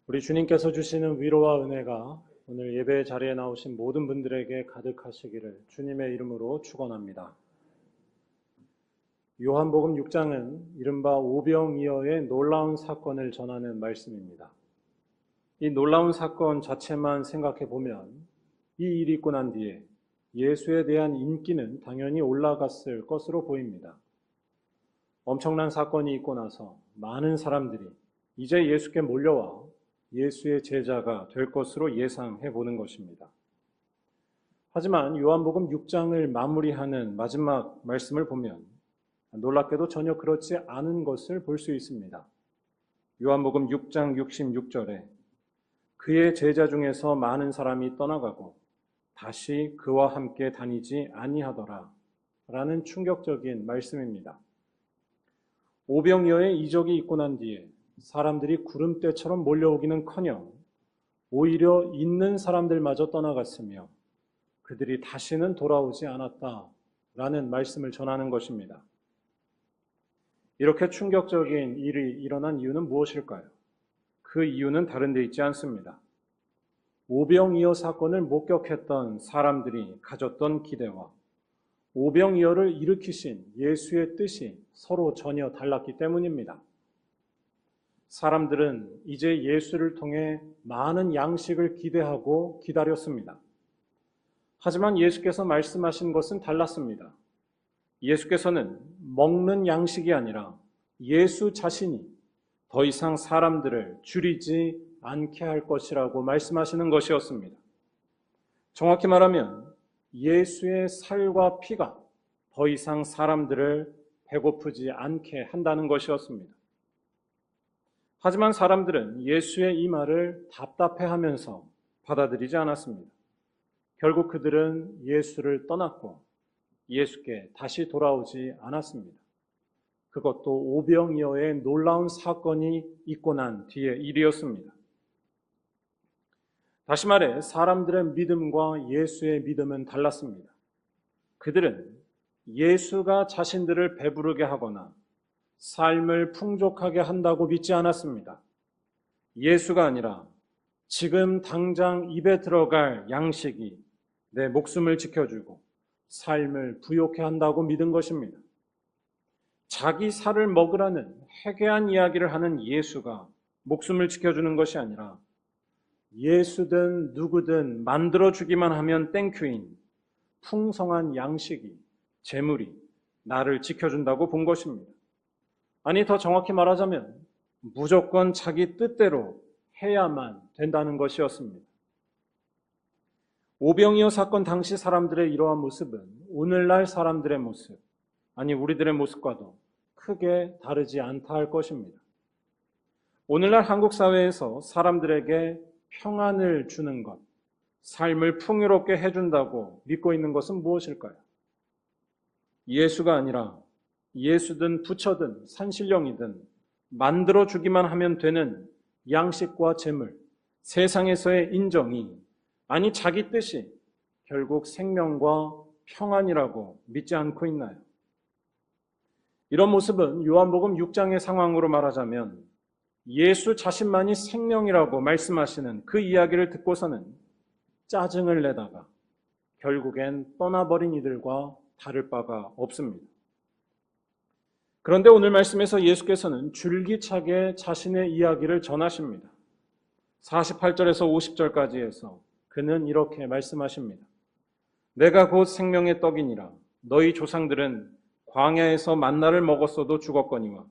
우리 주님께서 주시는 위로와 은혜가 오늘 예배 자리에 나오신 모든 분들에게 가득하시기를 주님의 이름으로 축원합니다. 요한복음 6장은 이른바 오병이어의 놀라운 사건을 전하는 말씀입니다. 이 놀라운 사건 자체만 생각해 보면 이 일이 있고 난 뒤에 예수에 대한 인기는 당연히 올라갔을 것으로 보입니다. 엄청난 사건이 있고 나서 많은 사람들이 이제 예수께 몰려와 예수의 제자가 될 것으로 예상해 보는 것입니다. 하지만 요한복음 6장을 마무리하는 마지막 말씀을 보면 놀랍게도 전혀 그렇지 않은 것을 볼 수 있습니다. 요한복음 6장 66절에 그의 제자 중에서 많은 사람이 떠나가고 다시 그와 함께 다니지 아니하더라 라는 충격적인 말씀입니다. 오병이어의 이적이 있고 난 뒤에 사람들이 구름대처럼 몰려오기는커녕 오히려 있는 사람들마저 떠나갔으며 그들이 다시는 돌아오지 않았다라는 말씀을 전하는 것입니다. 이렇게 충격적인 일이 일어난 이유는 무엇일까요? 그 이유는 다른 데 있지 않습니다. 오병이어 사건을 목격했던 사람들이 가졌던 기대와 오병이어를 일으키신 예수의 뜻이 서로 전혀 달랐기 때문입니다. 사람들은 이제 예수를 통해 많은 양식을 기대하고 기다렸습니다. 하지만 예수께서 말씀하신 것은 달랐습니다. 예수께서는 먹는 양식이 아니라 예수 자신이 더 이상 사람들을 줄이지 않게 할 것이라고 말씀하시는 것이었습니다. 정확히 말하면 예수의 살과 피가 더 이상 사람들을 배고프지 않게 한다는 것이었습니다. 하지만 사람들은 예수의 이 말을 답답해하면서 받아들이지 않았습니다. 결국 그들은 예수를 떠났고 예수께 다시 돌아오지 않았습니다. 그것도 오병이어의 놀라운 사건이 있고 난 뒤의 일이었습니다. 다시 말해 사람들의 믿음과 예수의 믿음은 달랐습니다. 그들은 예수가 자신들을 배부르게 하거나 삶을 풍족하게 한다고 믿지 않았습니다. 예수가 아니라 지금 당장 입에 들어갈 양식이 내 목숨을 지켜주고 삶을 부욕해 한다고 믿은 것입니다. 자기 살을 먹으라는 해괴한 이야기를 하는 예수가 목숨을 지켜주는 것이 아니라 예수든 누구든 만들어주기만 하면 땡큐인 풍성한 양식이, 재물이 나를 지켜준다고 본 것입니다. 아니, 더 정확히 말하자면 무조건 자기 뜻대로 해야만 된다는 것이었습니다. 오병이어 사건 당시 사람들의 이러한 모습은 오늘날 사람들의 모습, 아니 우리들의 모습과도 크게 다르지 않다 할 것입니다. 오늘날 한국 사회에서 사람들에게 평안을 주는 것, 삶을 풍요롭게 해준다고 믿고 있는 것은 무엇일까요? 예수가 아니라 예수든 부처든 산신령이든 만들어주기만 하면 되는 양식과 재물, 세상에서의 인정이, 아니 자기 뜻이 결국 생명과 평안이라고 믿지 않고 있나요? 이런 모습은 요한복음 6장의 상황으로 말하자면 예수 자신만이 생명이라고 말씀하시는 그 이야기를 듣고서는 짜증을 내다가 결국엔 떠나버린 이들과 다를 바가 없습니다. 그런데 오늘 말씀에서 예수께서는 줄기차게 자신의 이야기를 전하십니다. 48절에서 50절까지 해서 그는 이렇게 말씀하십니다. 내가 곧 생명의 떡이니라. 너희 조상들은 광야에서 만나를 먹었어도 죽었거니와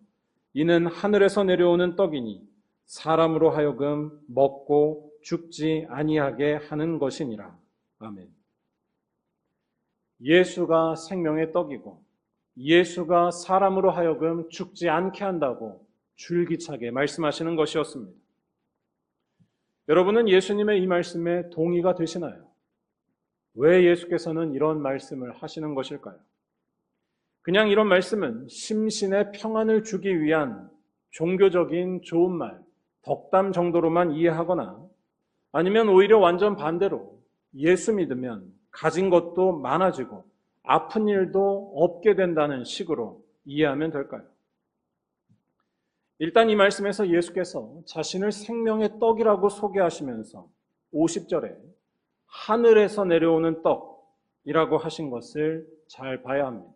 이는 하늘에서 내려오는 떡이니 사람으로 하여금 먹고 죽지 아니하게 하는 것이니라. 아멘. 예수가 생명의 떡이고 예수가 사람으로 하여금 죽지 않게 한다고 줄기차게 말씀하시는 것이었습니다. 여러분은 예수님의 이 말씀에 동의가 되시나요? 왜 예수께서는 이런 말씀을 하시는 것일까요? 그냥 이런 말씀은 심신의 평안을 주기 위한 종교적인 좋은 말, 덕담 정도로만 이해하거나 아니면 오히려 완전 반대로 예수 믿으면 가진 것도 많아지고 아픈 일도 없게 된다는 식으로 이해하면 될까요? 일단 이 말씀에서 예수께서 자신을 생명의 떡이라고 소개하시면서 50절에 하늘에서 내려오는 떡이라고 하신 것을 잘 봐야 합니다.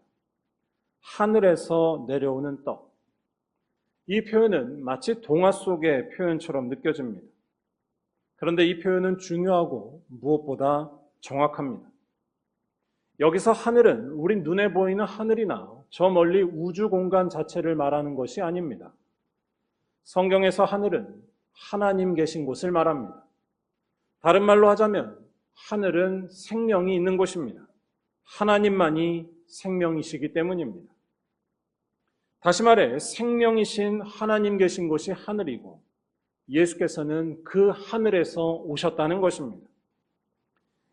하늘에서 내려오는 떡. 이 표현은 마치 동화 속의 표현처럼 느껴집니다. 그런데 이 표현은 중요하고 무엇보다 정확합니다. 여기서 하늘은 우리 눈에 보이는 하늘이나 저 멀리 우주 공간 자체를 말하는 것이 아닙니다. 성경에서 하늘은 하나님 계신 곳을 말합니다. 다른 말로 하자면 하늘은 생명이 있는 곳입니다. 하나님만이 생명이시기 때문입니다. 다시 말해 생명이신 하나님 계신 곳이 하늘이고 예수께서는 그 하늘에서 오셨다는 것입니다.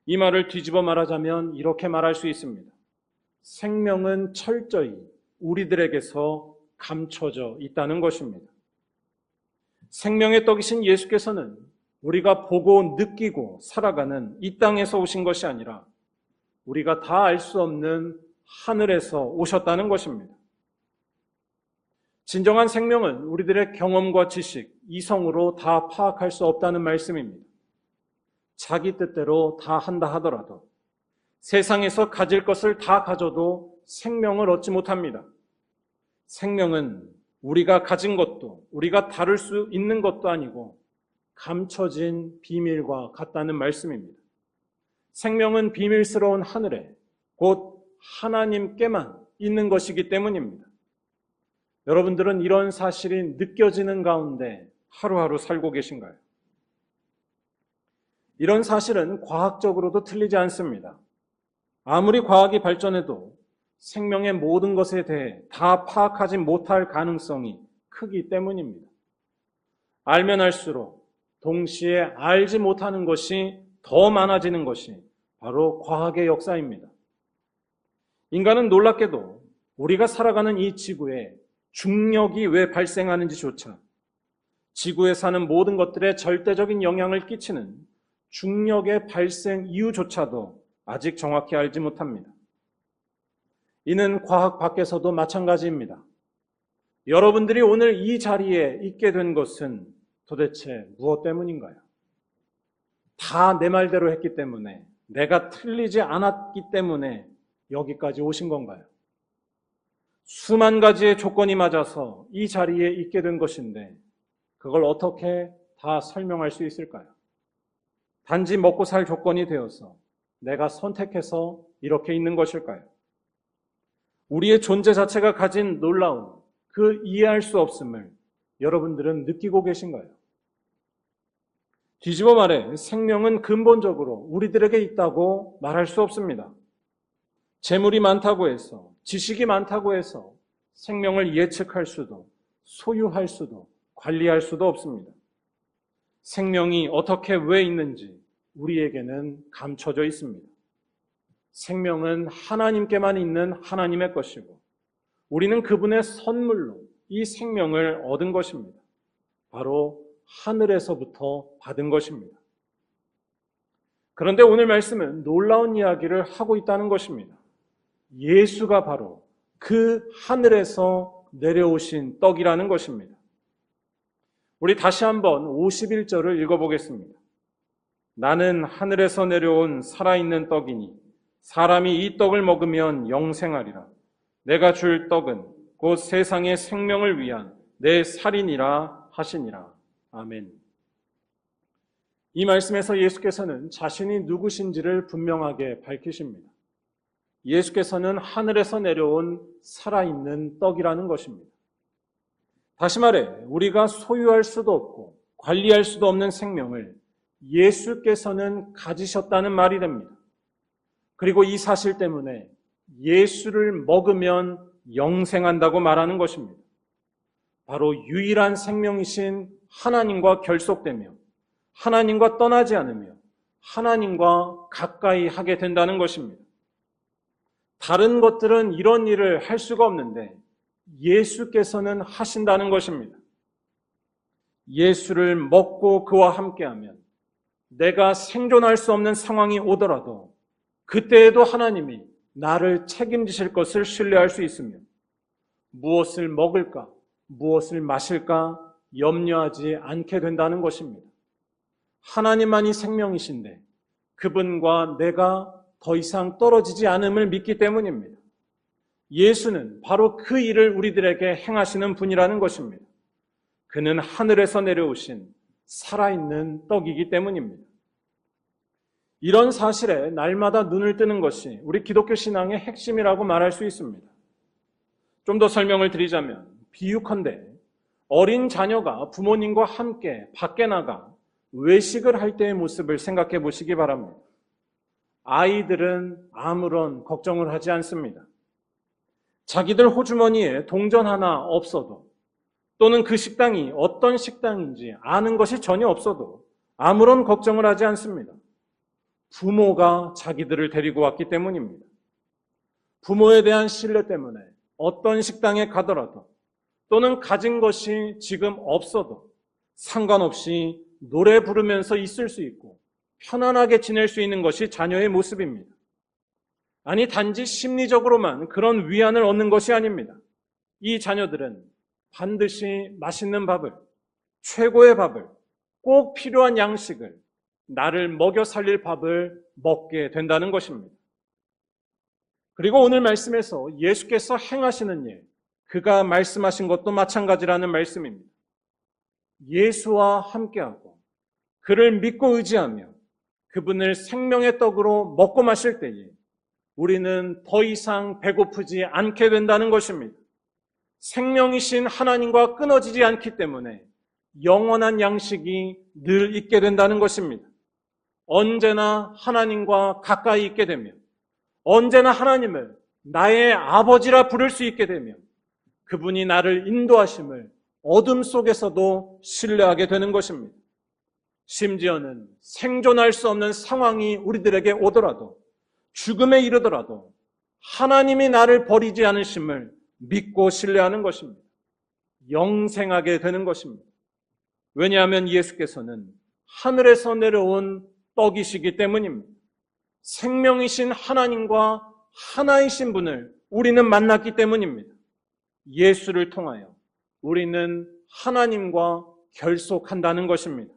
이 말을 뒤집어 말하자면 이렇게 말할 수 있습니다. 생명은 철저히 우리들에게서 감춰져 있다는 것입니다. 생명의 떡이신 예수께서는 우리가 보고 느끼고 살아가는 이 땅에서 오신 것이 아니라 우리가 다 알 수 없는 하늘에서 오셨다는 것입니다. 진정한 생명은 우리들의 경험과 지식, 이성으로 다 파악할 수 없다는 말씀입니다. 자기 뜻대로 다 한다 하더라도 세상에서 가질 것을 다 가져도 생명을 얻지 못합니다. 생명은 우리가 가진 것도 우리가 다룰 수 있는 것도 아니고 감춰진 비밀과 같다는 말씀입니다. 생명은 비밀스러운 하늘에 곧 하나님께만 있는 것이기 때문입니다. 여러분들은 이런 사실이 느껴지는 가운데 하루하루 살고 계신가요? 이런 사실은 과학적으로도 틀리지 않습니다. 아무리 과학이 발전해도 생명의 모든 것에 대해 다 파악하지 못할 가능성이 크기 때문입니다. 알면 알수록 동시에 알지 못하는 것이 더 많아지는 것이 바로 과학의 역사입니다. 인간은 놀랍게도 우리가 살아가는 이 지구에 중력이 왜 발생하는지조차 지구에 사는 모든 것들에 절대적인 영향을 끼치는 중력의 발생 이유조차도 아직 정확히 알지 못합니다. 이는 과학 밖에서도 마찬가지입니다. 여러분들이 오늘 이 자리에 있게 된 것은 도대체 무엇 때문인가요? 다 내 말대로 했기 때문에, 내가 틀리지 않았기 때문에 여기까지 오신 건가요? 수만 가지의 조건이 맞아서 이 자리에 있게 된 것인데 그걸 어떻게 다 설명할 수 있을까요? 단지 먹고 살 조건이 되어서 내가 선택해서 이렇게 있는 것일까요? 우리의 존재 자체가 가진 놀라운 그 이해할 수 없음을 여러분들은 느끼고 계신가요? 뒤집어 말해 생명은 근본적으로 우리들에게 있다고 말할 수 없습니다. 재물이 많다고 해서, 지식이 많다고 해서 생명을 예측할 수도, 소유할 수도, 관리할 수도 없습니다. 생명이 어떻게 왜 있는지 우리에게는 감춰져 있습니다. 생명은 하나님께만 있는 하나님의 것이고 우리는 그분의 선물로 이 생명을 얻은 것입니다. 바로 하늘에서부터 받은 것입니다. 그런데 오늘 말씀은 놀라운 이야기를 하고 있다는 것입니다. 예수가 바로 그 하늘에서 내려오신 떡이라는 것입니다. 우리 다시 한번 51절을 읽어보겠습니다. 나는 하늘에서 내려온 살아있는 떡이니 사람이 이 떡을 먹으면 영생하리라. 내가 줄 떡은 곧 세상의 생명을 위한 내 살이니라 하시니라. 아멘. 이 말씀에서 예수께서는 자신이 누구신지를 분명하게 밝히십니다. 예수께서는 하늘에서 내려온 살아있는 떡이라는 것입니다. 다시 말해 우리가 소유할 수도 없고 관리할 수도 없는 생명을 예수께서는 가지셨다는 말이 됩니다. 그리고 이 사실 때문에 예수를 먹으면 영생한다고 말하는 것입니다. 바로 유일한 생명이신 하나님과 결속되며 하나님과 떠나지 않으며 하나님과 가까이 하게 된다는 것입니다. 다른 것들은 이런 일을 할 수가 없는데 예수께서는 하신다는 것입니다. 예수를 먹고 그와 함께하면 내가 생존할 수 없는 상황이 오더라도 그때에도 하나님이 나를 책임지실 것을 신뢰할 수 있으며 무엇을 먹을까, 무엇을 마실까 염려하지 않게 된다는 것입니다. 하나님만이 생명이신데 그분과 내가 더 이상 떨어지지 않음을 믿기 때문입니다. 예수는 바로 그 일을 우리들에게 행하시는 분이라는 것입니다. 그는 하늘에서 내려오신 살아있는 떡이기 때문입니다. 이런 사실에 날마다 눈을 뜨는 것이 우리 기독교 신앙의 핵심이라고 말할 수 있습니다. 좀 더 설명을 드리자면 비유컨대 어린 자녀가 부모님과 함께 밖에 나가 외식을 할 때의 모습을 생각해 보시기 바랍니다. 아이들은 아무런 걱정을 하지 않습니다. 자기들 호주머니에 동전 하나 없어도 또는 그 식당이 어떤 식당인지 아는 것이 전혀 없어도 아무런 걱정을 하지 않습니다. 부모가 자기들을 데리고 왔기 때문입니다. 부모에 대한 신뢰 때문에 어떤 식당에 가더라도 또는 가진 것이 지금 없어도 상관없이 노래 부르면서 있을 수 있고 편안하게 지낼 수 있는 것이 자녀의 모습입니다. 아니, 단지 심리적으로만 그런 위안을 얻는 것이 아닙니다. 이 자녀들은 반드시 맛있는 밥을, 최고의 밥을, 꼭 필요한 양식을, 나를 먹여 살릴 밥을 먹게 된다는 것입니다. 그리고 오늘 말씀에서 예수께서 행하시는 일, 그가 말씀하신 것도 마찬가지라는 말씀입니다. 예수와 함께하고 그를 믿고 의지하며 그분을 생명의 떡으로 먹고 마실 때에 우리는 더 이상 배고프지 않게 된다는 것입니다. 생명이신 하나님과 끊어지지 않기 때문에 영원한 양식이 늘 있게 된다는 것입니다. 언제나 하나님과 가까이 있게 되며 언제나 하나님을 나의 아버지라 부를 수 있게 되며 그분이 나를 인도하심을 어둠 속에서도 신뢰하게 되는 것입니다. 심지어는 생존할 수 없는 상황이 우리들에게 오더라도 죽음에 이르더라도 하나님이 나를 버리지 않으심을 믿고 신뢰하는 것입니다. 영생하게 되는 것입니다. 왜냐하면 예수께서는 하늘에서 내려온 떡이시기 때문입니다. 생명이신 하나님과 하나이신 분을 우리는 만났기 때문입니다. 예수를 통하여 우리는 하나님과 결속한다는 것입니다.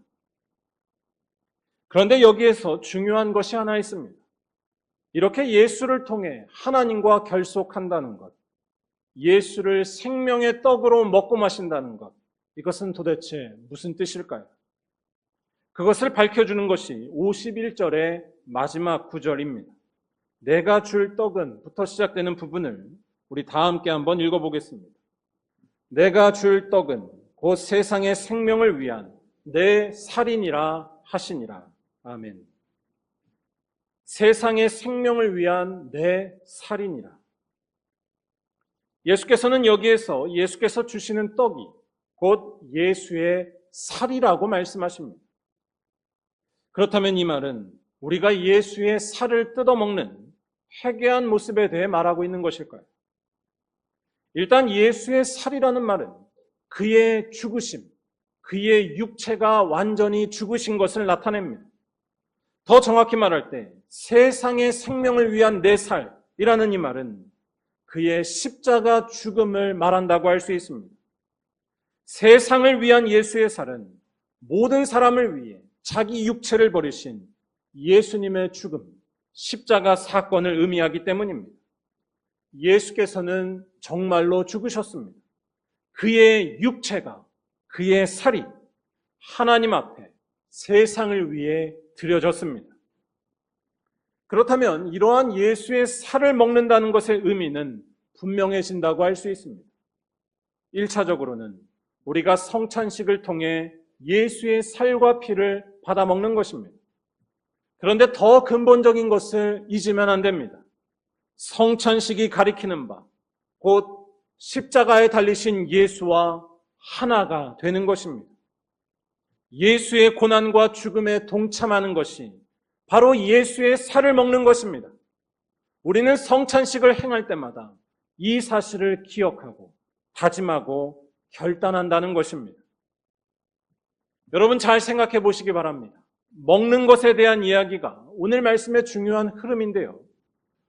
그런데 여기에서 중요한 것이 하나 있습니다. 이렇게 예수를 통해 하나님과 결속한다는 것, 예수를 생명의 떡으로 먹고 마신다는 것, 이것은 도대체 무슨 뜻일까요? 그것을 밝혀주는 것이 51절의 마지막 구절입니다. 내가 줄 떡은 부터 시작되는 부분을 우리 다 함께 한번 읽어보겠습니다. 내가 줄 떡은 곧 세상의 생명을 위한 내 살이니라 하시니라. 아멘. 세상의 생명을 위한 내 살이니라. 예수께서는 여기에서 예수께서 주시는 떡이 곧 예수의 살이라고 말씀하십니다. 그렇다면 이 말은 우리가 예수의 살을 뜯어먹는 회개한 모습에 대해 말하고 있는 것일까요? 일단 예수의 살이라는 말은 그의 죽으심, 그의 육체가 완전히 죽으신 것을 나타냅니다. 더 정확히 말할 때 세상의 생명을 위한 내 살이라는 이 말은 그의 십자가 죽음을 말한다고 할 수 있습니다. 세상을 위한 예수의 살은 모든 사람을 위해 자기 육체를 버리신 예수님의 죽음, 십자가 사건을 의미하기 때문입니다. 예수께서는 정말로 죽으셨습니다. 그의 육체가, 그의 살이 하나님 앞에 세상을 위해 드려졌습니다. 그렇다면 이러한 예수의 살을 먹는다는 것의 의미는 분명해진다고 할 수 있습니다. 1차적으로는 우리가 성찬식을 통해 예수의 살과 피를 받아 먹는 것입니다. 그런데 더 근본적인 것을 잊으면 안 됩니다. 성찬식이 가리키는 바, 곧 십자가에 달리신 예수와 하나가 되는 것입니다. 예수의 고난과 죽음에 동참하는 것이 바로 예수의 살을 먹는 것입니다. 우리는 성찬식을 행할 때마다 이 사실을 기억하고 다짐하고 결단한다는 것입니다. 여러분 잘 생각해 보시기 바랍니다. 먹는 것에 대한 이야기가 오늘 말씀의 중요한 흐름인데요.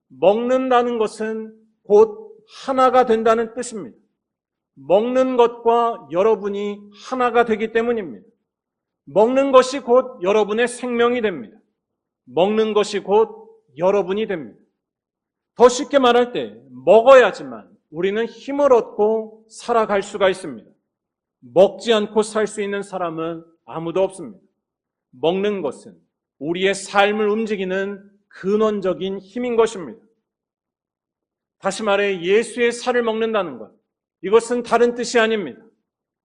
먹는다는 것은 곧 하나가 된다는 뜻입니다. 먹는 것과 여러분이 하나가 되기 때문입니다. 먹는 것이 곧 여러분의 생명이 됩니다. 먹는 것이 곧 여러분이 됩니다. 더 쉽게 말할 때 먹어야지만 우리는 힘을 얻고 살아갈 수가 있습니다. 먹지 않고 살 수 있는 사람은 아무도 없습니다. 먹는 것은 우리의 삶을 움직이는 근원적인 힘인 것입니다. 다시 말해 예수의 살을 먹는다는 것, 이것은 다른 뜻이 아닙니다.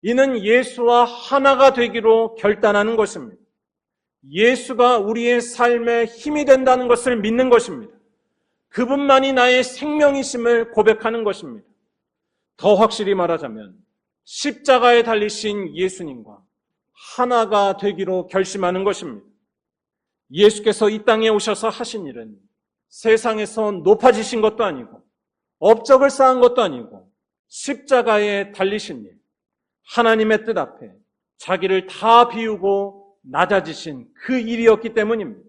이는 예수와 하나가 되기로 결단하는 것입니다. 예수가 우리의 삶에 힘이 된다는 것을 믿는 것입니다. 그분만이 나의 생명이심을 고백하는 것입니다. 더 확실히 말하자면 십자가에 달리신 예수님과 하나가 되기로 결심하는 것입니다. 예수께서 이 땅에 오셔서 하신 일은 세상에서 높아지신 것도 아니고 업적을 쌓은 것도 아니고 십자가에 달리신 일, 하나님의 뜻 앞에 자기를 다 비우고 낮아지신 그 일이었기 때문입니다.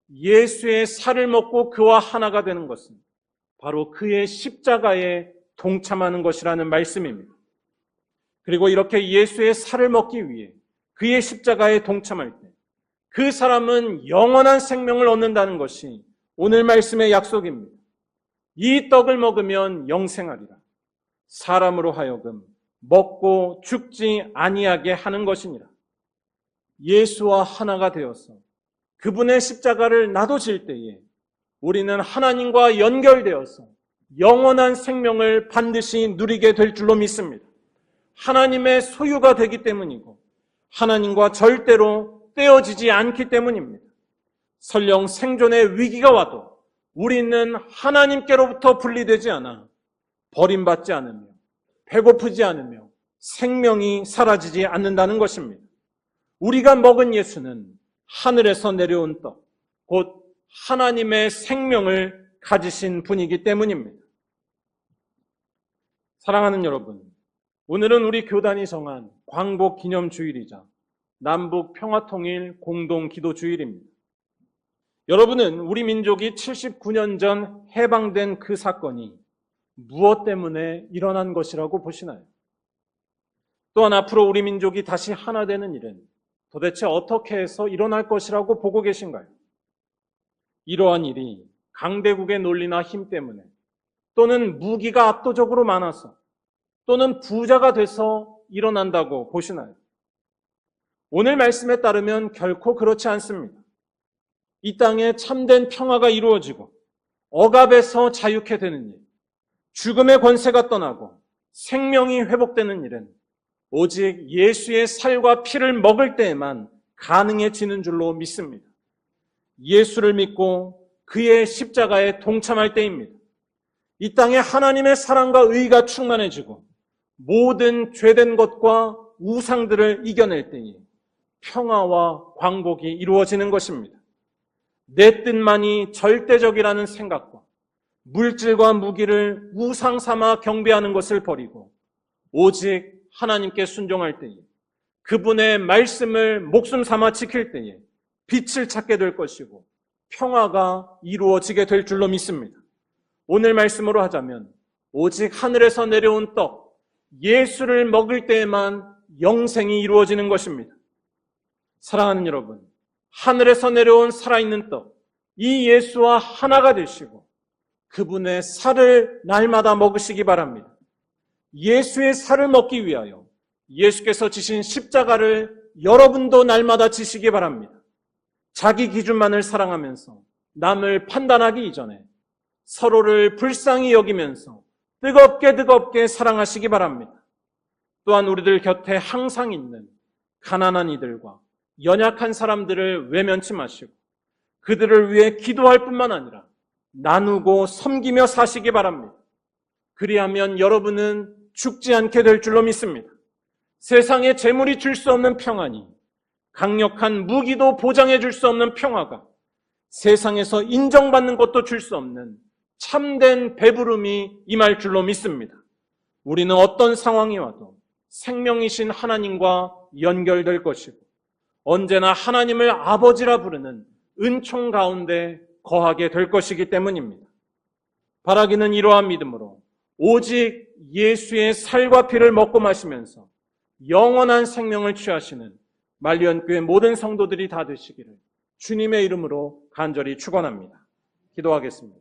예수의 살을 먹고 그와 하나가 되는 것은 바로 그의 십자가에 동참하는 것이라는 말씀입니다. 그리고 이렇게 예수의 살을 먹기 위해 그의 십자가에 동참할 때 그 사람은 영원한 생명을 얻는다는 것이 오늘 말씀의 약속입니다. 이 떡을 먹으면 영생하리라. 사람으로 하여금 먹고 죽지 아니하게 하는 것이니라. 예수와 하나가 되어서 그분의 십자가를 나도 질 때에 우리는 하나님과 연결되어서 영원한 생명을 반드시 누리게 될 줄로 믿습니다. 하나님의 소유가 되기 때문이고 하나님과 절대로 떼어지지 않기 때문입니다. 설령 생존의 위기가 와도 우리는 하나님께로부터 분리되지 않아 버림받지 않으며 배고프지 않으며 생명이 사라지지 않는다는 것입니다. 우리가 먹은 예수는 하늘에서 내려온 떡, 곧 하나님의 생명을 가지신 분이기 때문입니다. 사랑하는 여러분, 오늘은 우리 교단이 정한 광복 기념 주일이자 남북 평화통일 공동 기도 주일입니다. 여러분은 우리 민족이 79년 전 해방된 그 사건이 무엇 때문에 일어난 것이라고 보시나요? 또한 앞으로 우리 민족이 다시 하나 되는 일은 도대체 어떻게 해서 일어날 것이라고 보고 계신가요? 이러한 일이 강대국의 논리나 힘 때문에 또는 무기가 압도적으로 많아서 또는 부자가 돼서 일어난다고 보시나요? 오늘 말씀에 따르면 결코 그렇지 않습니다. 이 땅에 참된 평화가 이루어지고 억압에서 자유케 되는 일, 죽음의 권세가 떠나고 생명이 회복되는 일은 오직 예수의 살과 피를 먹을 때에만 가능해지는 줄로 믿습니다. 예수를 믿고 그의 십자가에 동참할 때입니다. 이 땅에 하나님의 사랑과 의가 충만해지고 모든 죄된 것과 우상들을 이겨낼 때에 평화와 광복이 이루어지는 것입니다. 내 뜻만이 절대적이라는 생각과 물질과 무기를 우상 삼아 경배하는 것을 버리고 오직 하나님께 순종할 때에 그분의 말씀을 목숨 삼아 지킬 때에 빛을 찾게 될 것이고 평화가 이루어지게 될 줄로 믿습니다. 오늘 말씀으로 하자면 오직 하늘에서 내려온 떡, 예수를 먹을 때에만 영생이 이루어지는 것입니다. 사랑하는 여러분, 하늘에서 내려온 살아있는 떡, 이 예수와 하나가 되시고 그분의 살을 날마다 먹으시기 바랍니다. 예수의 살을 먹기 위하여 예수께서 지신 십자가를 여러분도 날마다 지시기 바랍니다. 자기 기준만을 사랑하면서 남을 판단하기 이전에 서로를 불쌍히 여기면서 뜨겁게 사랑하시기 바랍니다. 또한 우리들 곁에 항상 있는 가난한 이들과 연약한 사람들을 외면치 마시고 그들을 위해 기도할 뿐만 아니라 나누고 섬기며 사시기 바랍니다. 그리하면 여러분은 죽지 않게 될 줄로 믿습니다. 세상에 재물이 줄 수 없는 평안이, 강력한 무기도 보장해 줄 수 없는 평화가, 세상에서 인정받는 것도 줄 수 없는 참된 배부름이 임할 줄로 믿습니다. 우리는 어떤 상황이 와도 생명이신 하나님과 연결될 것이고 언제나 하나님을 아버지라 부르는 은총 가운데 거하게 될 것이기 때문입니다. 바라기는 이러한 믿음으로 오직 예수의 살과 피를 먹고 마시면서 영원한 생명을 취하시는 말리언교회 모든 성도들이 다 되시기를 주님의 이름으로 간절히 축원합니다. 기도하겠습니다.